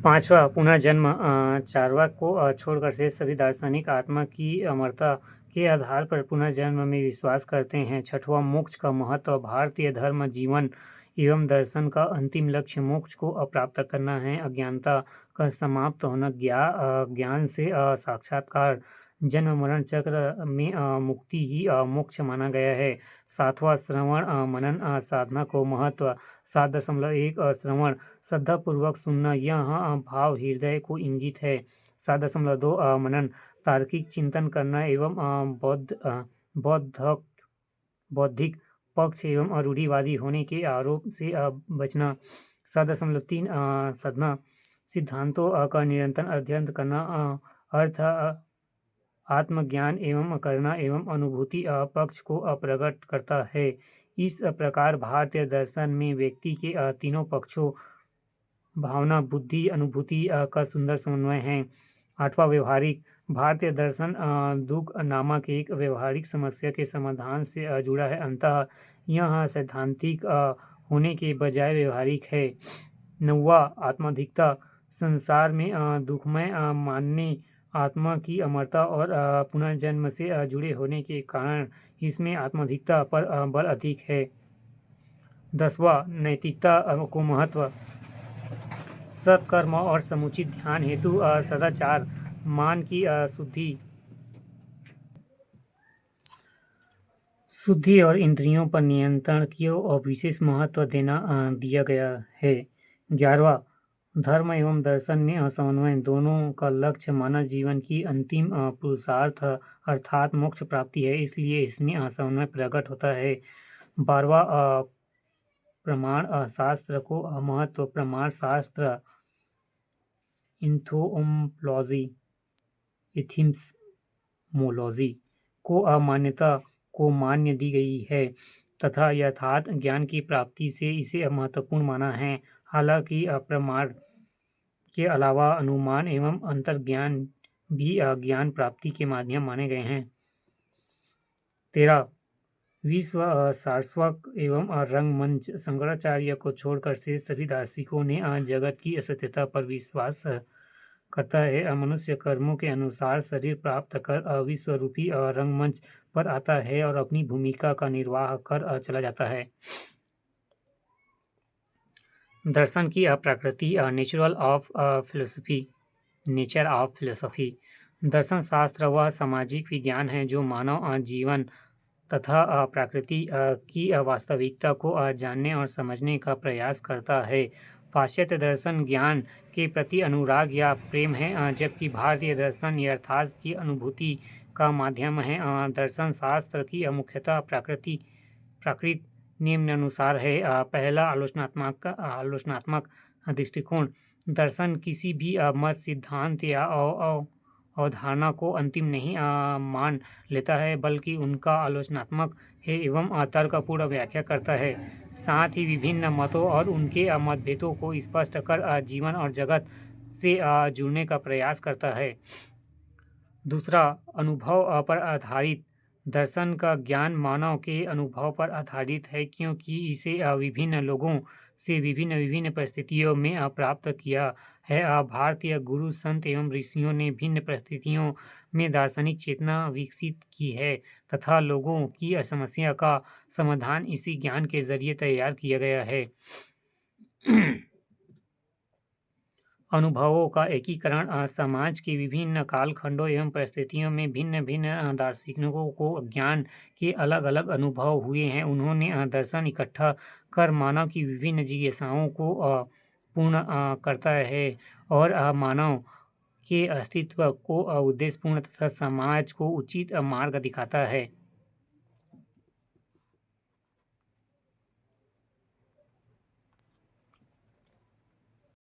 पांचवा पुनर्जन्म। चार्वाक को छोड़कर शेष सभी दार्शनिक आत्मा की अमरता के आधार पर पुनर्जन्म में विश्वास करते हैं। छठवां मोक्ष का महत्व। भारतीय धर्म, जीवन एवं दर्शन का अंतिम लक्ष्य मोक्ष को प्राप्त करना है। अज्ञानता का समाप्त होना, ज्ञान से साक्षात्कार, जन्म मरण चक्र में मुक्ति ही मोक्ष माना गया है। सातवां श्रवण मनन साधना को महत्व। 7.1 श्रवण श्रद्धापूर्वक सुनना, यह भाव हृदय को इंगित है। 7.2 मनन तार्किक चिंतन करना एवं बौद्धिक पक्ष एवं रूढ़िवादी होने के आरोप से बचना। 7.3 साधना सिद्धांतों का निरंतर अध्ययन करना, अर्थ आत्मज्ञान एवं करना एवं अनुभूति पक्ष को प्रकट करता है। इस प्रकार भारतीय दर्शन में व्यक्ति के तीनों पक्षों भावना, बुद्धि, अनुभूति का सुंदर समन्वय है। आठवां व्यवहारिक। भारतीय दर्शन दुख नामक एक व्यवहारिक समस्या के समाधान से जुड़ा है, अतः यह सैद्धांतिक होने के बजाय व्यवहारिक है। नौवां आत्माधिकता। संसार में दुखमय मानने, आत्मा की अमरता और पुनर्जन्म से जुड़े होने के कारण इसमें आत्माधिकता पर बल अधिक है। 10वां नैतिकता को महत्व। सत्कर्म और समुचित ध्यान हेतु सदाचार, मान की शुद्धि और इंद्रियों पर नियंत्रण को विशेष महत्व दिया गया है। 11वां धर्म एवं दर्शन में समन्वय, दोनों का लक्ष्य मानव जीवन की अंतिम पुरुषार्थ अर्थात मोक्ष प्राप्ति है, इसलिए इसमें समन्वय प्रकट होता है। 12वां प्रमाण शास्त्र को महत्व। प्रमाण शास्त्र एंथ्रोपोलॉजी, एथिम्समोलॉजी को मान्यता को मान्य दी गई है तथा यथार्थ ज्ञान की प्राप्ति से इसे महत्वपूर्ण माना है। हालांकि प्रमाण के अलावा अनुमान एवं अंतर्ज्ञान भी ज्ञान प्राप्ति के माध्यम माने गए हैं। 13 विश्व सारस्वत एवं रंगमंच। शंकराचार्य को छोड़कर से सभी दार्शनिकों ने जगत की असत्यता पर विश्वास करता है। मनुष्य कर्मों के अनुसार शरीर प्राप्त कर विश्व रूपी रंगमंच पर आता है और अपनी भूमिका का निर्वाह कर चला जाता है। दर्शन की प्रकृति। Nature of philosophy. दर्शन शास्त्र वह सामाजिक विज्ञान है जो मानव जीवन तथा प्रकृति की वास्तविकता को जानने और समझने का प्रयास करता है। पाश्चात्य दर्शन ज्ञान के प्रति अनुराग या प्रेम है, जबकि भारतीय दर्शन यथार्थ की अनुभूति का माध्यम है। दर्शन शास्त्र की मुख्यतः प्राकृत निम्नानुसार है। पहला आलोचनात्मक दृष्टिकोण। दर्शन किसी भी मत, सिद्धांत या अवधारणा को अंतिम नहीं मान लेता है, बल्कि उनका आलोचनात्मक है एवं तर्कपूर्ण व्याख्या करता है। साथ ही विभिन्न मतों और उनके मतभेदों को स्पष्ट कर जीवन और जगत से जुड़ने का प्रयास करता है। दूसरा, अनुभव पर आधारित। दर्शन का ज्ञान मानव के अनुभव पर आधारित है, क्योंकि इसे विभिन्न लोगों से विभिन्न परिस्थितियों में प्राप्त किया है। भारतीय गुरु, संत एवं ऋषियों ने भिन्न परिस्थितियों में दार्शनिक चेतना विकसित की है तथा लोगों की समस्या का समाधान इसी ज्ञान के जरिए तैयार किया गया है। अनुभवों का एकीकरण। समाज के विभिन्न कालखंडों एवं परिस्थितियों में भिन्न दार्शनिकों को ज्ञान के अलग अलग अनुभव हुए हैं। उन्होंने दर्शन इकट्ठा कर मानव की विभिन्न जिज्ञासाओं को पूर्ण करता है और मानव के अस्तित्व को उद्देश्यपूर्ण तथा समाज को उचित मार्ग दिखाता है।